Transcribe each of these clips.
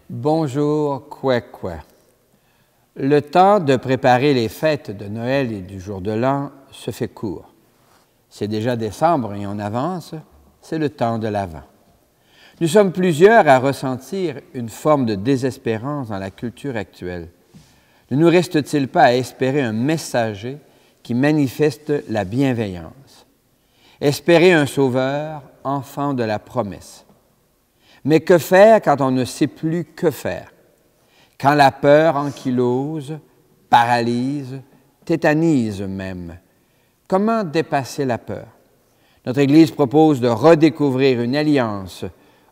Bonjour, Kwekwe. Le temps de préparer les fêtes de Noël et du jour de l'an se fait court. C'est déjà décembre et on avance, c'est le temps de l'Avent. Nous sommes plusieurs à ressentir une forme de désespérance dans la culture actuelle. Ne nous reste-t-il pas à espérer un messager qui manifeste la bienveillance? Espérer un sauveur, enfant de la promesse. Mais que faire quand on ne sait plus que faire? Quand la peur ankylose, paralyse, tétanise même. Comment dépasser la peur? Notre Église propose de redécouvrir une alliance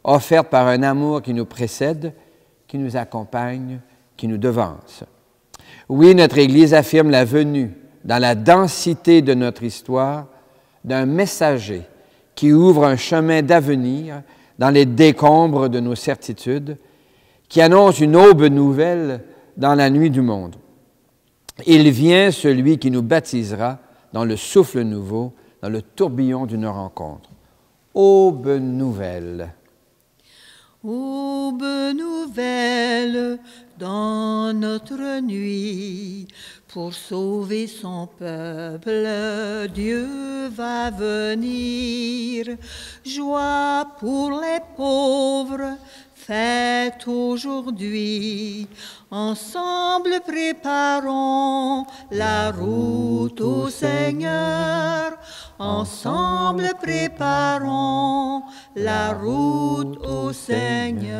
offerte par un amour qui nous précède, qui nous accompagne, qui nous devance. Oui, notre Église affirme la venue, dans la densité de notre histoire, d'un messager qui ouvre un chemin d'avenir dans les décombres de nos certitudes, qui annonce une aube nouvelle dans la nuit du monde. Il vient, celui qui nous baptisera dans le souffle nouveau, dans le tourbillon d'une rencontre. Aube nouvelle. Aube nouvelle dans notre nuit, pour sauver son peuple, Dieu va venir. Joie pour les pauvres, fête aujourd'hui. Ensemble préparons la route au Seigneur. Ensemble préparons la route au Seigneur.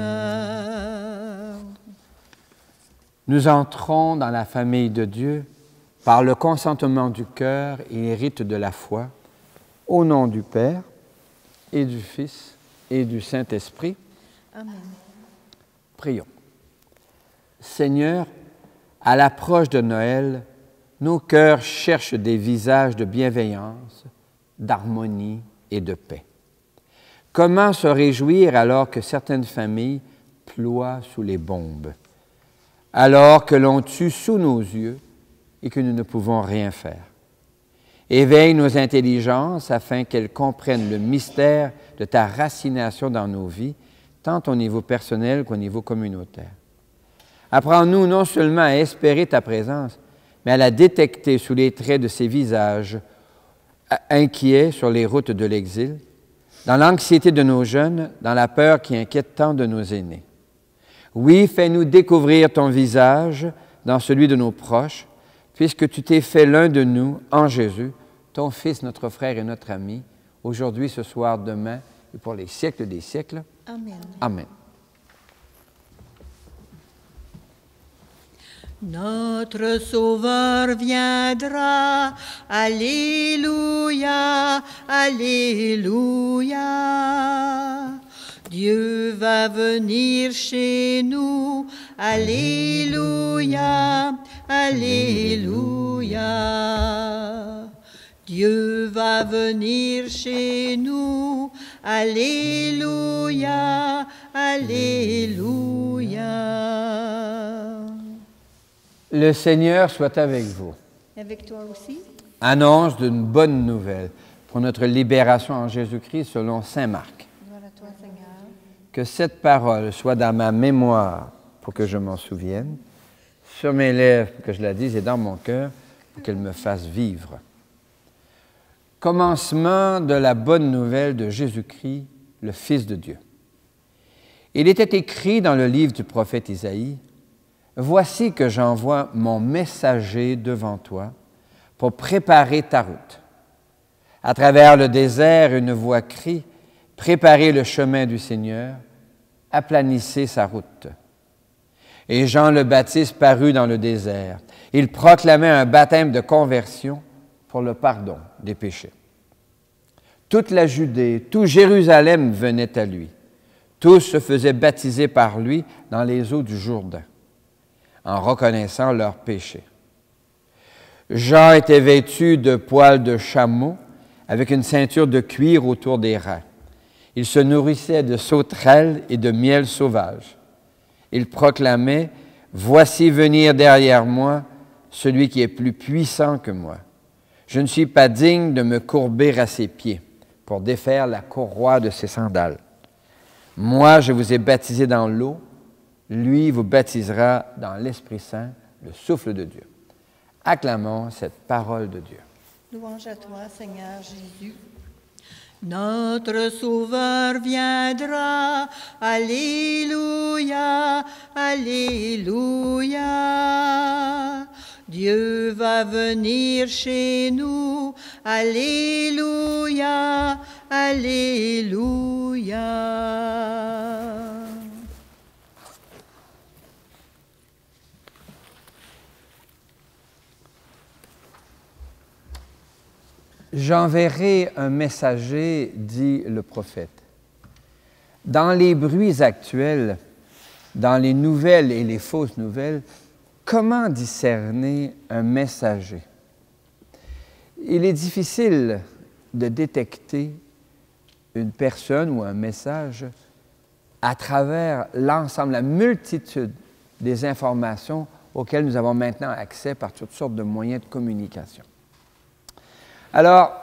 Nous entrons dans la famille de Dieu par le consentement du cœur et les rites de la foi, au nom du Père et du Fils et du Saint-Esprit. Amen. Prions. Seigneur, à l'approche de Noël, nos cœurs cherchent des visages de bienveillance, d'harmonie et de paix. Comment se réjouir alors que certaines familles ploient sous les bombes, alors que l'on tue sous nos yeux et que nous ne pouvons rien faire? Éveille nos intelligences afin qu'elles comprennent le mystère de ta racination dans nos vies, tant au niveau personnel qu'au niveau communautaire. Apprends-nous non seulement à espérer ta présence, mais à la détecter sous les traits de ces visages inquiets sur les routes de l'exil, dans l'anxiété de nos jeunes, dans la peur qui inquiète tant de nos aînés. Oui, fais-nous découvrir ton visage dans celui de nos proches, puisque tu t'es fait l'un de nous en Jésus, ton Fils, notre frère et notre ami, aujourd'hui, ce soir, demain et pour les siècles des siècles. Amen. Amen. Notre Sauveur viendra, Alléluia, Alléluia. Dieu va venir chez nous, Alléluia, Alléluia. Dieu va venir chez nous, Alléluia, Alléluia. Le Seigneur soit avec vous. Avec toi aussi. Annonce d'une bonne nouvelle pour notre libération en Jésus-Christ selon saint Marc. Gloire à toi, Seigneur. Que cette parole soit dans ma mémoire pour que je m'en souvienne, sur mes lèvres pour que je la dise et dans mon cœur pour qu'elle me fasse vivre. Commencement de la bonne nouvelle de Jésus-Christ, le Fils de Dieu. Il était écrit dans le livre du prophète Isaïe, « Voici que j'envoie mon messager devant toi pour préparer ta route. À travers le désert, une voix crie, « Préparez le chemin du Seigneur, aplanissez sa route. » Et Jean le Baptiste parut dans le désert. Il proclamait un baptême de conversion pour le pardon des péchés. Toute la Judée, tout Jérusalem venait à lui. Tous se faisaient baptiser par lui dans les eaux du Jourdain, en reconnaissant leurs péchés. Jean était vêtu de poils de chameau, avec une ceinture de cuir autour des reins. Il se nourrissait de sauterelles et de miel sauvage. Il proclamait, « Voici venir derrière moi celui qui est plus puissant que moi. Je ne suis pas digne de me courber à ses pieds pour défaire la courroie de ses sandales. Moi, je vous ai baptisé dans l'eau, Lui vous baptisera dans l'Esprit Saint, le souffle de Dieu. Acclamons cette parole de Dieu. Louange à toi, Seigneur Jésus. Notre Sauveur viendra, Alléluia, Alléluia. Dieu va venir chez nous, Alléluia, Alléluia. J'enverrai un messager, dit le prophète. Dans les bruits actuels, dans les nouvelles et les fausses nouvelles, comment discerner un messager? Il est difficile de détecter une personne ou un message à travers l'ensemble, la multitude des informations auxquelles nous avons maintenant accès par toutes sortes de moyens de communication. Alors,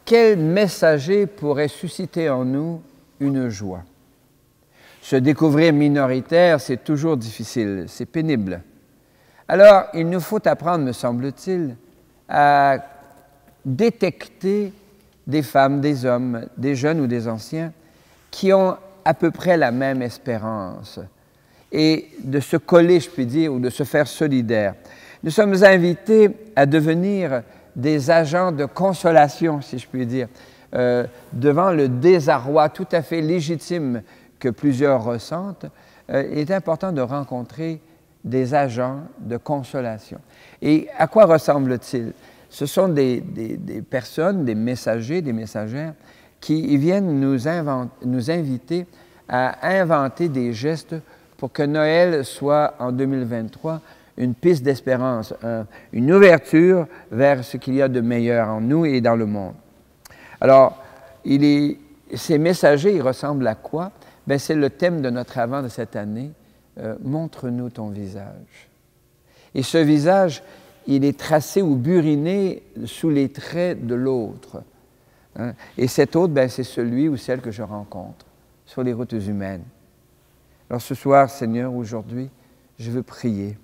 quel messager pourrait susciter en nous une joie? Se découvrir minoritaire, c'est toujours difficile, c'est pénible. Alors, il nous faut apprendre, me semble-t-il, à détecter des femmes, des hommes, des jeunes ou des anciens qui ont à peu près la même espérance et de se coller, je puis dire, ou de se faire solidaires. Nous sommes invités à devenir des agents de consolation, si je puis dire, devant le désarroi tout à fait légitime que plusieurs ressentent. Il est important de rencontrer des agents de consolation. Et à quoi ressemble-t-il? Ce sont des personnes, des messagers, des messagères qui viennent nous inviter à inventer des gestes pour que Noël soit, en 2023, une piste d'espérance, une ouverture vers ce qu'il y a de meilleur en nous et dans le monde. Alors, ces messagers, ils ressemblent à quoi? Bien, c'est le thème de notre Avent de cette année. Montre-nous ton visage. Et ce visage, il est tracé ou buriné sous les traits de l'autre. Hein? Et cet autre, bien, c'est celui ou celle que je rencontre sur les routes humaines. Alors ce soir, Seigneur, aujourd'hui, je veux prier.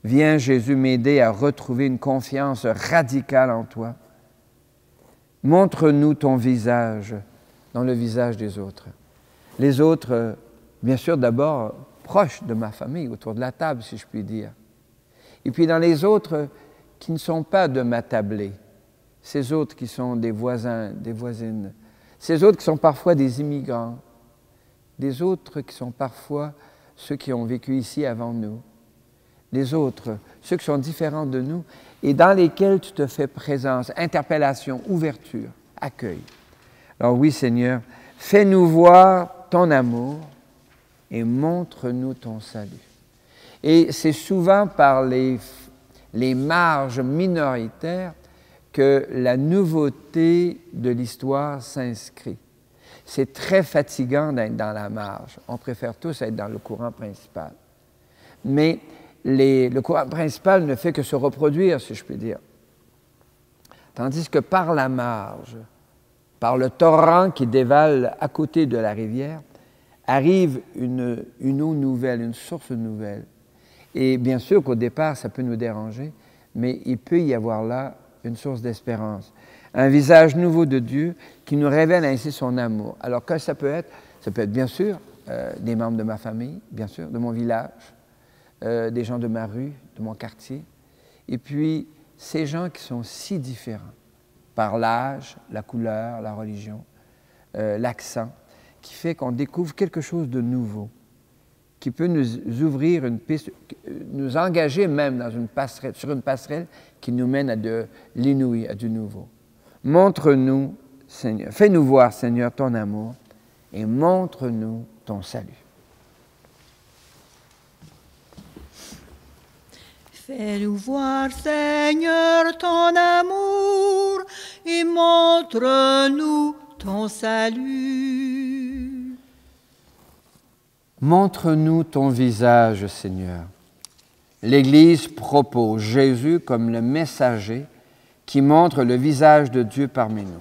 Viens, Jésus, m'aider à retrouver une confiance radicale en toi. Montre-nous ton visage dans le visage des autres. Les autres, bien sûr, d'abord, proches de ma famille, autour de la table, si je puis dire. Et puis dans les autres qui ne sont pas de ma tablée, ces autres qui sont des voisins, des voisines, ces autres qui sont parfois des immigrants, des autres qui sont parfois ceux qui ont vécu ici avant nous, les autres, ceux qui sont différents de nous et dans lesquels tu te fais présence, interpellation, ouverture, accueil. Alors oui, Seigneur, fais-nous voir ton amour et montre-nous ton salut. Et c'est souvent par les marges minoritaires que la nouveauté de l'histoire s'inscrit. C'est très fatigant d'être dans la marge. On préfère tous être dans le courant principal. Mais le courant principal ne fait que se reproduire, si je puis dire. Tandis que par la marge, par le torrent qui dévale à côté de la rivière, arrive une eau nouvelle, une source nouvelle. Et bien sûr qu'au départ, ça peut nous déranger, mais il peut y avoir là une source d'espérance. Un visage nouveau de Dieu qui nous révèle ainsi son amour. Alors que ça peut être bien sûr des membres de ma famille, bien sûr, de mon village, des gens de ma rue, de mon quartier. Et puis, ces gens qui sont si différents par l'âge, la couleur, la religion, l'accent, qui fait qu'on découvre quelque chose de nouveau, qui peut nous ouvrir une piste, nous engager même sur une passerelle qui nous mène à de l'inouï, à du nouveau. Montre-nous, Seigneur, fais-nous voir, Seigneur, ton amour et montre-nous ton salut. Fais-nous voir, Seigneur, ton amour et montre-nous ton salut. Montre-nous ton visage, Seigneur. L'Église propose Jésus comme le messager qui montre le visage de Dieu parmi nous.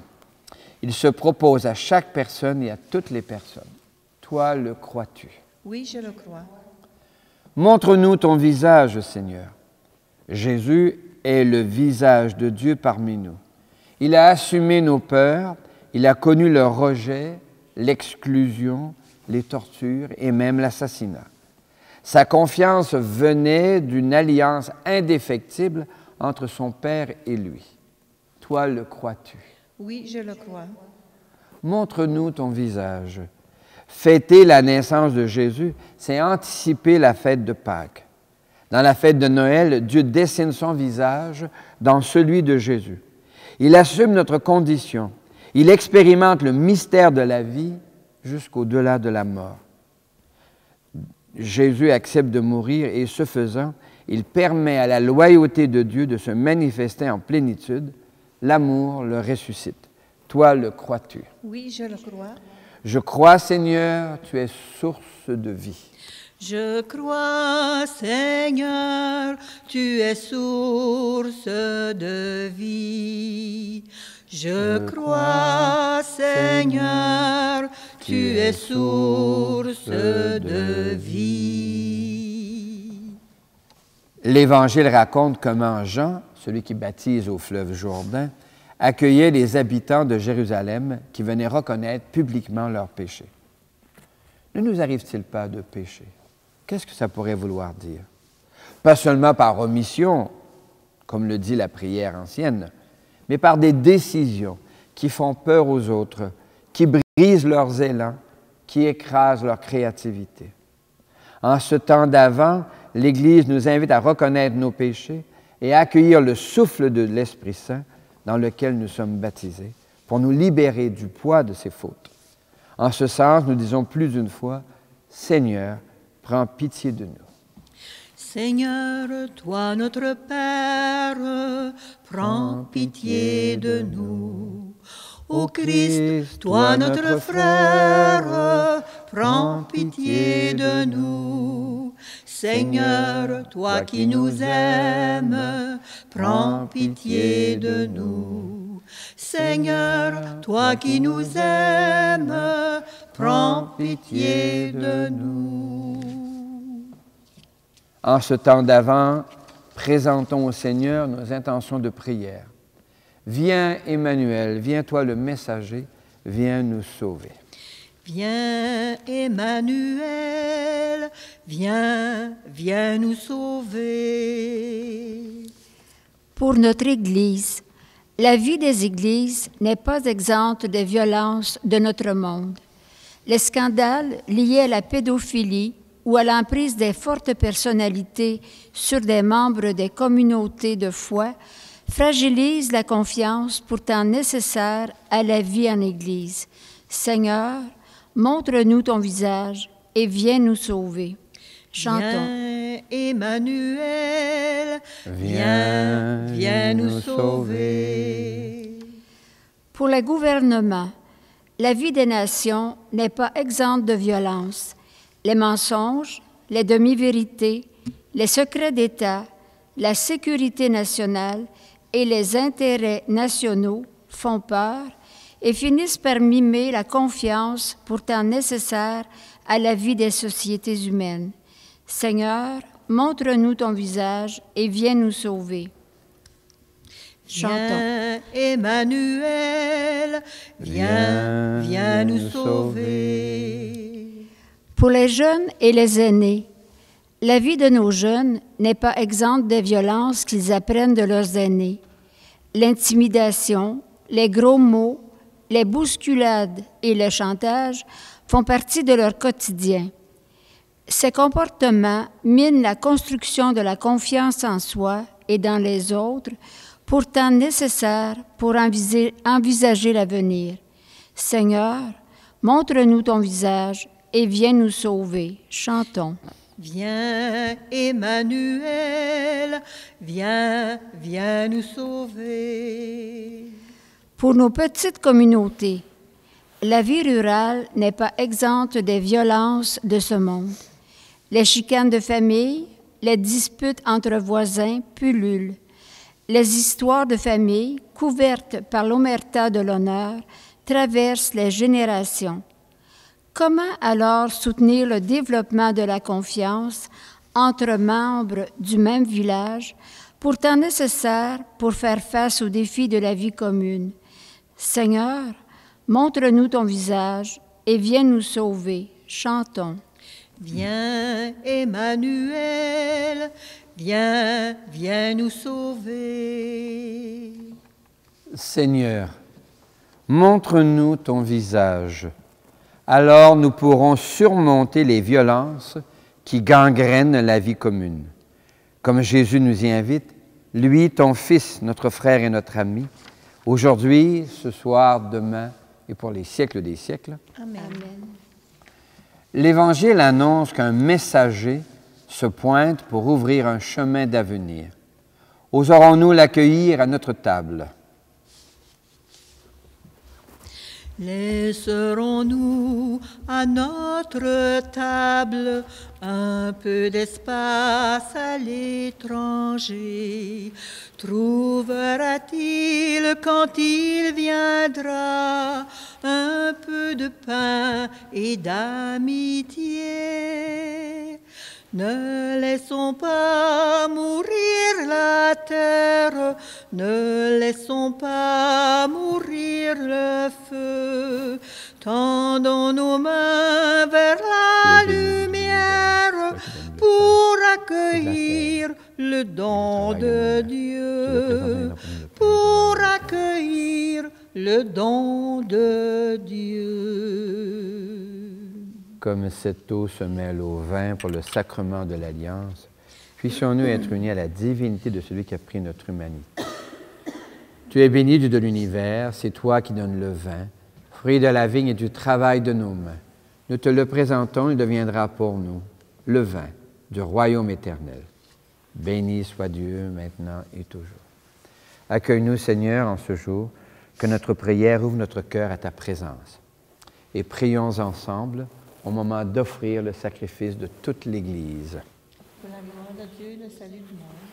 Il se propose à chaque personne et à toutes les personnes. Toi, le crois-tu? Oui, je le crois. Montre-nous ton visage, Seigneur. Jésus est le visage de Dieu parmi nous. Il a assumé nos peurs, il a connu le rejet, l'exclusion, les tortures et même l'assassinat. Sa confiance venait d'une alliance indéfectible entre son Père et lui. Toi, le crois-tu? Oui, je le crois. Montre-nous ton visage. Fêter la naissance de Jésus, c'est anticiper la fête de Pâques. Dans la fête de Noël, Dieu dessine son visage dans celui de Jésus. Il assume notre condition. Il expérimente le mystère de la vie jusqu'au-delà de la mort. Jésus accepte de mourir et, ce faisant, il permet à la loyauté de Dieu de se manifester en plénitude. L'amour le ressuscite. Toi, le crois-tu? Oui, je le crois. Je crois, Seigneur, tu es source de vie. Je crois, Seigneur, tu es source de vie. Je crois, Seigneur, tu es source de vie. L'Évangile raconte comment Jean, celui qui baptise au fleuve Jourdain, accueillait les habitants de Jérusalem qui venaient reconnaître publiquement leurs péchés. Ne nous arrive-t-il pas de pécher? Qu'est-ce que ça pourrait vouloir dire? Pas seulement par omission, comme le dit la prière ancienne, mais par des décisions qui font peur aux autres, qui brisent leurs élans, qui écrasent leur créativité. En ce temps d'Avent, l'Église nous invite à reconnaître nos péchés et à accueillir le souffle de l'Esprit Saint dans lequel nous sommes baptisés, pour nous libérer du poids de ces fautes. En ce sens, nous disons plus d'une fois, « Seigneur, prends pitié de nous. » Seigneur, toi notre Père, prends pitié de nous. Ô Christ, toi notre frère, prends pitié de nous. Seigneur, toi qui nous aimes, prends pitié de nous. Seigneur, toi qui nous aimes, prends pitié de nous. En ce temps d'Avent, présentons au Seigneur nos intentions de prière. Viens, Emmanuel, viens toi le messager, viens nous sauver. Viens, Emmanuel, viens nous sauver. Pour notre Église, la vie des Églises n'est pas exempte des violences de notre monde. Les scandales liés à la pédophilie ou à l'emprise des fortes personnalités sur des membres des communautés de foi fragilisent la confiance pourtant nécessaire à la vie en Église. Seigneur, montre-nous ton visage et viens nous sauver. Chantons. Viens, Emmanuel, viens nous sauver. Pour le gouvernement, la vie des nations n'est pas exempte de violence. Les mensonges, les demi-vérités, les secrets d'État, la sécurité nationale et les intérêts nationaux font peur et finissent par mimer la confiance pourtant nécessaire à la vie des sociétés humaines. Seigneur, montre-nous ton visage et viens nous sauver. Chantons. Viens, Emmanuel, viens nous sauver. Pour les jeunes et les aînés, la vie de nos jeunes n'est pas exempte des violences qu'ils apprennent de leurs aînés. L'intimidation, les gros mots, les bousculades et le chantage font partie de leur quotidien. Ces comportements minent la construction de la confiance en soi et dans les autres, pourtant nécessaires pour envisager l'avenir. Seigneur, montre-nous ton visage et viens nous sauver. Chantons. Viens, Emmanuel, viens nous sauver. Pour nos petites communautés, la vie rurale n'est pas exempte des violences de ce monde. Les chicanes de famille, les disputes entre voisins pullulent. Les histoires de famille, couvertes par l'omerta de l'honneur, traversent les générations. Comment alors soutenir le développement de la confiance entre membres du même village, pourtant nécessaires pour faire face aux défis de la vie commune. Seigneur, montre-nous ton visage et viens nous sauver. Chantons. Viens, Emmanuel, viens, viens nous sauver. Seigneur, montre-nous ton visage. Alors nous pourrons surmonter les violences qui gangrènent la vie commune. Comme Jésus nous y invite, lui, ton Fils, notre frère et notre ami, aujourd'hui, ce soir, demain et pour les siècles des siècles. Amen. L'Évangile annonce qu'un messager se pointe pour ouvrir un chemin d'avenir. Oserons-nous l'accueillir à notre table? Laisserons-nous à notre table un peu d'espace à l'étranger? Trouvera-t-il quand il viendra un peu de pain et d'amitié? Ne laissons pas mourir la terre, ne laissons pas mourir le feu. Tendons nos mains vers la lumière pour accueillir le don de Dieu, pour accueillir le don de Dieu. Comme cette eau se mêle au vin pour le sacrement de l'Alliance, puissions-nous être unis à la divinité de celui qui a pris notre humanité. Tu es béni Dieu de l'univers, c'est toi qui donnes le vin, fruit de la vigne et du travail de nos mains. Nous te le présentons, il deviendra pour nous le vin du royaume éternel. Béni soit Dieu maintenant et toujours. Accueille-nous, Seigneur, en ce jour, que notre prière ouvre notre cœur à ta présence. Et prions ensemble au moment d'offrir le sacrifice de toute l'Église. Pour la gloire de Dieu, le salut du monde.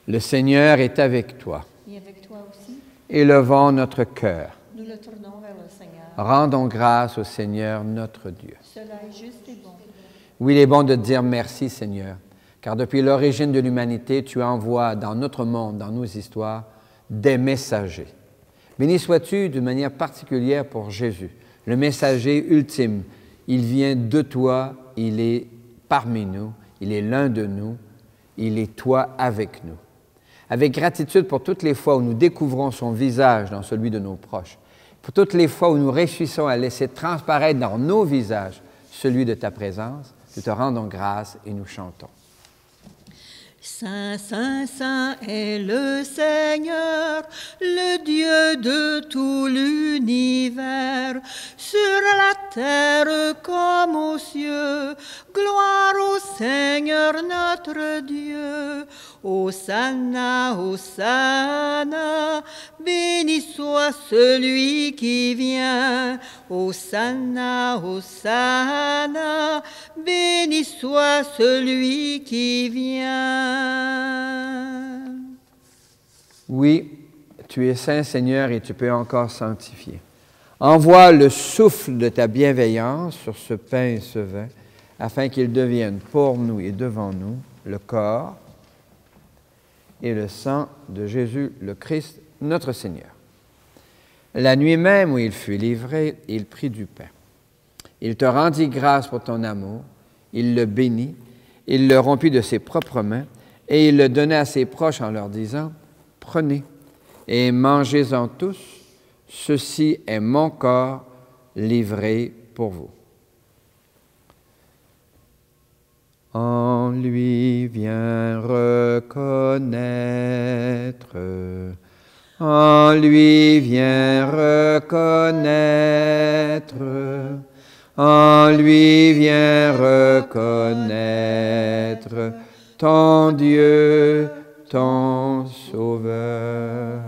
Le Seigneur est avec toi. Et avec toi aussi, Élevons notre cœur. nous le tournons vers le Seigneur. Rendons grâce au Seigneur notre Dieu. Cela est juste et bon. Oui, il est bon de te dire merci, Seigneur, car depuis l'origine de l'humanité, tu envoies dans notre monde, dans nos histoires, des messagers. Béni sois-tu d'une manière particulière pour Jésus, le messager ultime. Il vient de toi, il est parmi nous, il est l'un de nous, il est toi avec nous. Avec gratitude pour toutes les fois où nous découvrons son visage dans celui de nos proches, pour toutes les fois où nous réussissons à laisser transparaître dans nos visages celui de ta présence, nous te rendons grâce et nous chantons. Saint, Saint, Saint est le Seigneur, le Dieu de tout l'univers. Sur la terre comme aux cieux, gloire au Seigneur notre Dieu. Hosanna, Hosanna, béni soit celui qui vient. Hosanna, Hosanna, béni soit celui qui vient. Oui, tu es saint, Seigneur, et tu peux encore sanctifier. Envoie le souffle de ta bienveillance sur ce pain et ce vin, afin qu'ils deviennent pour nous et devant nous le corps et le sang de Jésus le Christ, notre Seigneur. La nuit même où il fut livré, il prit du pain. Il te rendit grâce pour ton amour, il le bénit, il le rompit de ses propres mains, et il le donna à ses proches en leur disant, « Prenez et mangez-en tous, ceci est mon corps livré pour vous. » En lui viens reconnaître, en lui viens reconnaître, en lui viens reconnaître ton Dieu, ton Sauveur.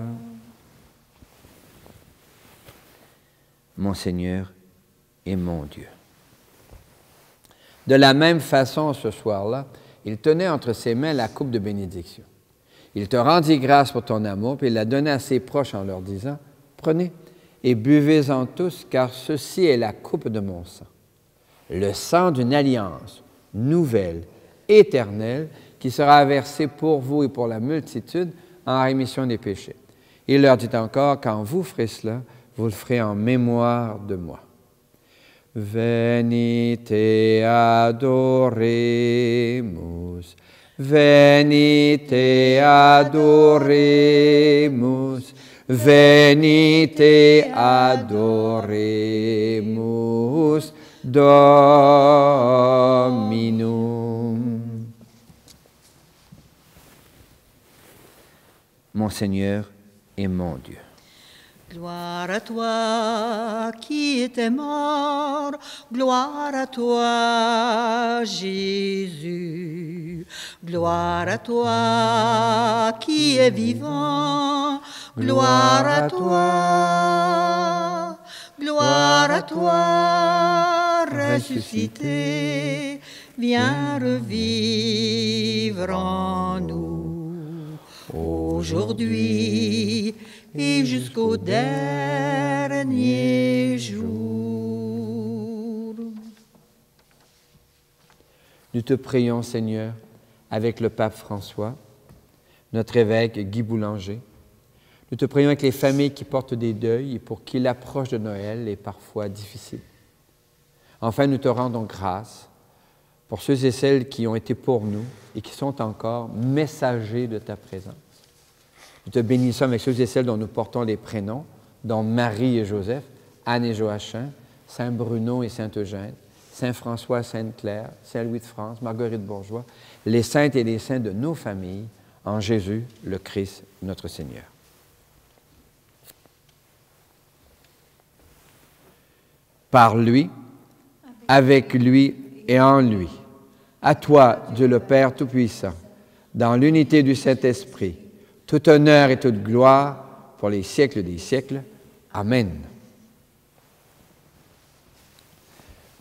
Mon Seigneur et mon Dieu. De la même façon, ce soir-là, il tenait entre ses mains la coupe de bénédiction. Il te rendit grâce pour ton amour, puis il la donna à ses proches en leur disant, « Prenez et buvez-en tous, car ceci est la coupe de mon sang, le sang d'une alliance nouvelle éternel qui sera versé pour vous et pour la multitude en rémission des péchés. Il leur dit encore, quand vous ferez cela, vous le ferez en mémoire de moi. Venite adoremus, venite adoremus, venite adoremus Dominum. Mon Seigneur et mon Dieu. Gloire à toi qui étais mort, gloire à toi Jésus, gloire à toi qui es vivant, gloire à toi, gloire à toi ressuscité, viens revivre en nous aujourd'hui et jusqu'au dernier jour. Nous te prions, Seigneur, avec le pape François, notre évêque Guy Boulanger. Nous te prions avec les familles qui portent des deuils et pour qui l'approche de Noël est parfois difficile. Enfin, nous te rendons grâce pour ceux et celles qui ont été pour nous et qui sont encore messagers de ta présence. Nous te bénissons avec ceux et celles dont nous portons les prénoms, dont Marie et Joseph, Anne et Joachim, Saint Bruno et Sainte Eugène, Saint François, Sainte Claire, Saint Louis de France, Marguerite Bourgeois, les saintes et les saints de nos familles, en Jésus, le Christ, notre Seigneur. Par lui, avec lui et en lui, à toi, Dieu le Père Tout-Puissant, dans l'unité du Saint-Esprit, tout honneur et toute gloire pour les siècles des siècles. Amen.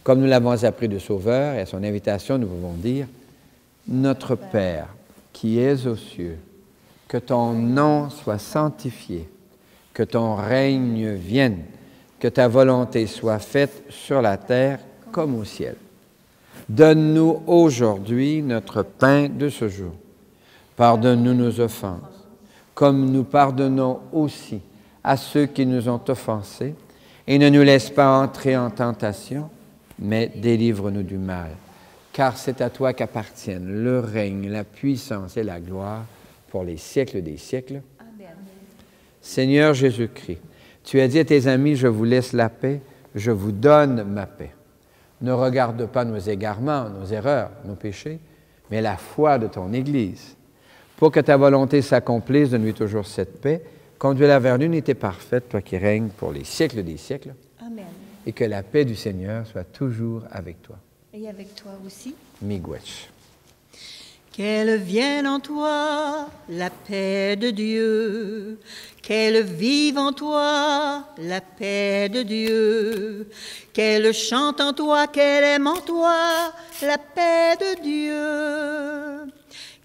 Comme nous l'avons appris du Sauveur et à son invitation, nous pouvons dire « Notre Père, qui es aux cieux, que ton nom soit sanctifié, que ton règne vienne, que ta volonté soit faite sur la terre comme au ciel. Donne-nous aujourd'hui notre pain de ce jour. Pardonne-nous nos offenses, comme nous pardonnons aussi à ceux qui nous ont offensés, et ne nous laisse pas entrer en tentation, mais délivre-nous du mal. Car c'est à toi qu'appartiennent le règne, la puissance et la gloire pour les siècles des siècles. Amen. Seigneur Jésus-Christ, tu as dit à tes amis, je vous laisse la paix, je vous donne ma paix. Ne regarde pas nos égarements, nos erreurs, nos péchés, mais la foi de ton Église. Pour que ta volonté s'accomplisse, donne-lui toujours cette paix, conduis-la vers l'unité parfaite, toi qui règnes pour les siècles des siècles. Amen. Et que la paix du Seigneur soit toujours avec toi. Et avec toi aussi. Miigwech. Qu'elle vienne en toi la paix de Dieu, qu'elle vive en toi la paix de Dieu, qu'elle chante en toi, qu'elle aime en toi la paix de Dieu.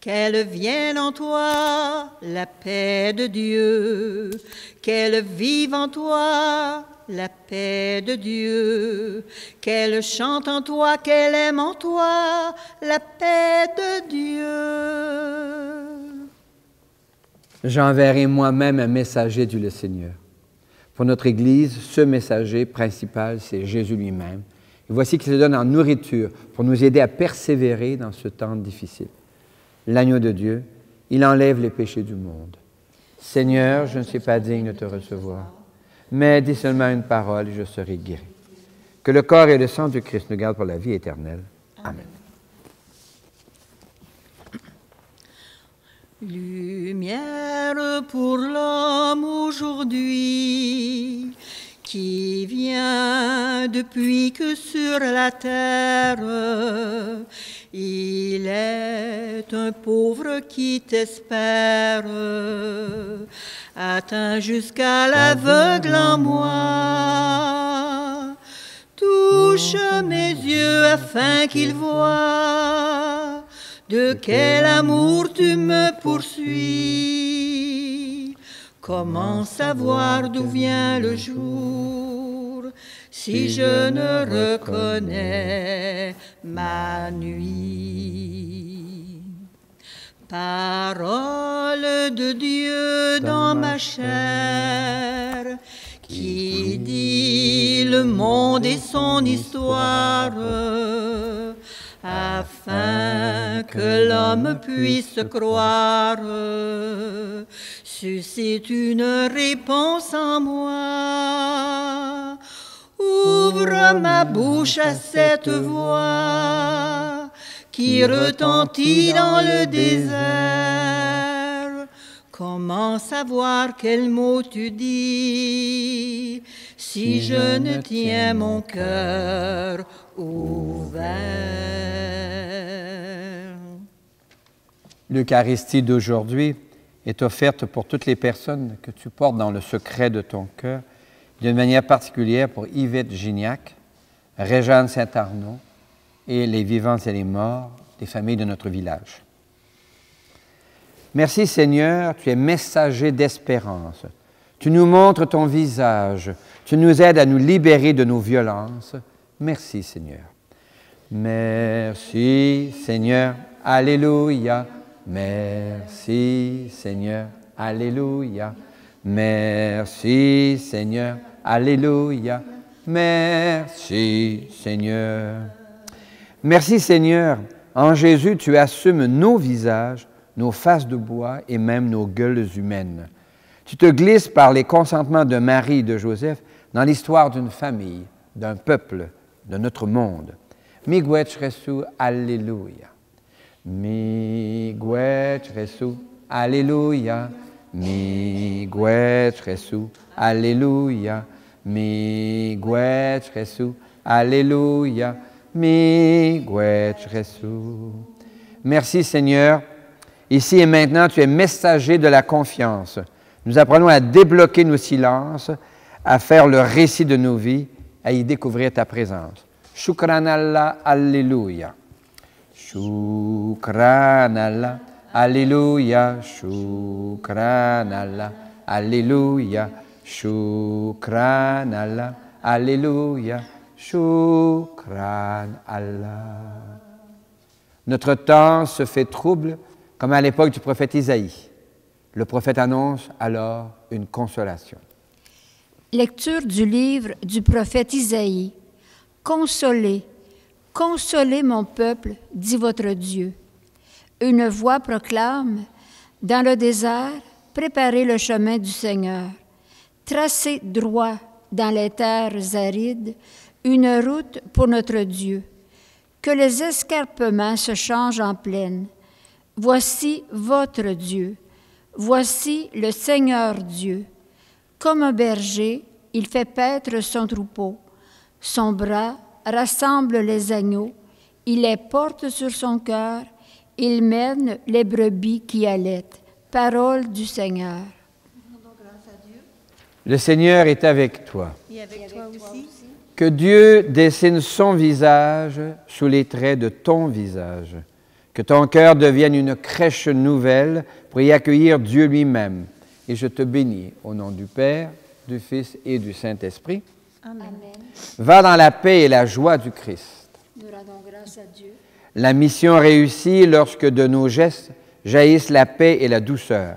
Qu'elle vienne en toi la paix de Dieu, qu'elle vive en toi la paix de Dieu, qu'elle chante en toi, qu'elle aime en toi la paix de Dieu. J'enverrai moi-même un messager, dit le Seigneur. Pour notre Église, ce messager principal, c'est Jésus lui-même. Et voici qu'il se donne en nourriture pour nous aider à persévérer dans ce temps difficile. L'agneau de Dieu, il enlève les péchés du monde. Seigneur, je ne suis pas digne de te recevoir, mais dis seulement une parole et je serai guéri. Que le corps et le sang du Christ nous gardent pour la vie éternelle. Amen. Lumière pour l'homme aujourd'hui, qui vient depuis que sur la terre, il est un pauvre qui t'espère, atteint jusqu'à l'aveugle en moi. Touche mes yeux afin qu'ils voient de quel amour tu me poursuis. Comment savoir d'où vient le jour si je ne reconnais ma nuit? Parole de Dieu dans ma chair, qui dit le monde et son histoire, afin que l'homme puisse croire, suscite une réponse en moi. Ouvre ma bouche à cette voix qui retentit dans le désert. Comment savoir quel mot tu dis si je ne tiens mon cœur ouvert? L'Eucharistie d'aujourd'hui est offerte pour toutes les personnes que tu portes dans le secret de ton cœur, d'une manière particulière pour Yvette Gignac, Réjeanne Saint-Arnaud et les vivants et les morts des familles de notre village. Merci Seigneur, tu es messager d'espérance. Tu nous montres ton visage, tu nous aides à nous libérer de nos violences. Merci Seigneur. Merci Seigneur, Alléluia. Merci Seigneur, Alléluia. Merci Seigneur, Alléluia. Merci Seigneur. Merci Seigneur, en Jésus tu assumes nos visages, nos faces de bois et même nos gueules humaines. Tu te glisses par les consentements de Marie et de Joseph dans l'histoire d'une famille, d'un peuple, de notre monde. Miigwech Resu, Alléluia. Miigwech Resu, Alléluia. Miigwech Resu, Alléluia. Miigwech Resu, Alléluia. Miigwech Resu. Merci Seigneur. Ici et maintenant, tu es messager de la confiance. Nous apprenons à débloquer nos silences, à faire le récit de nos vies, à y découvrir ta présence. Shukran Allah, Alléluia. Shukran Allah, Alléluia. Shukran Allah, Alléluia. Shukran Allah, Alléluia. Shukran Allah. Notre temps se fait trouble comme à l'époque du prophète Isaïe. Le prophète annonce alors une consolation. Lecture du livre du prophète Isaïe. Consolez, consolez mon peuple, dit votre Dieu. Une voix proclame, dans le désert, préparez le chemin du Seigneur. Tracez droit dans les terres arides une route pour notre Dieu. Que les escarpements se changent en plaine. Voici votre Dieu. Voici le Seigneur Dieu. Comme un berger, il fait paître son troupeau. Son bras rassemble les agneaux. Il les porte sur son cœur. Il mène les brebis qui allaitent. Parole du Seigneur. Le Seigneur est avec toi. Et avec toi aussi. Que Dieu dessine son visage sous les traits de ton visage. Que ton cœur devienne une crèche nouvelle pour y accueillir Dieu lui-même. Et je te bénis au nom du Père, du Fils et du Saint-Esprit. Amen. Va dans la paix et la joie du Christ. Nous rendons grâce à Dieu. La mission réussit lorsque de nos gestes jaillissent la paix et la douceur.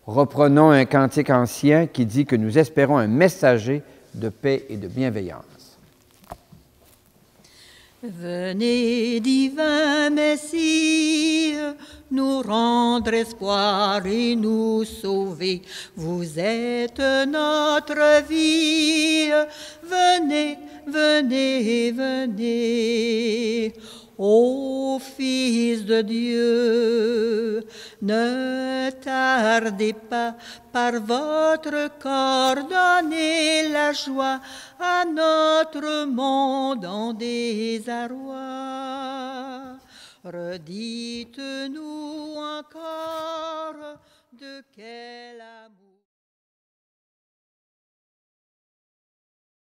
Reprenons un cantique ancien qui dit que nous espérons un messager de paix et de bienveillance. Venez, divin Messie, nous rendre espoir et nous sauver. Vous êtes notre vie. Venez, venez, venez. Ô Fils de Dieu, ne tardez pas par votre corps, donnez la joie à notre monde en désarroi. Redites-nous encore de quel amour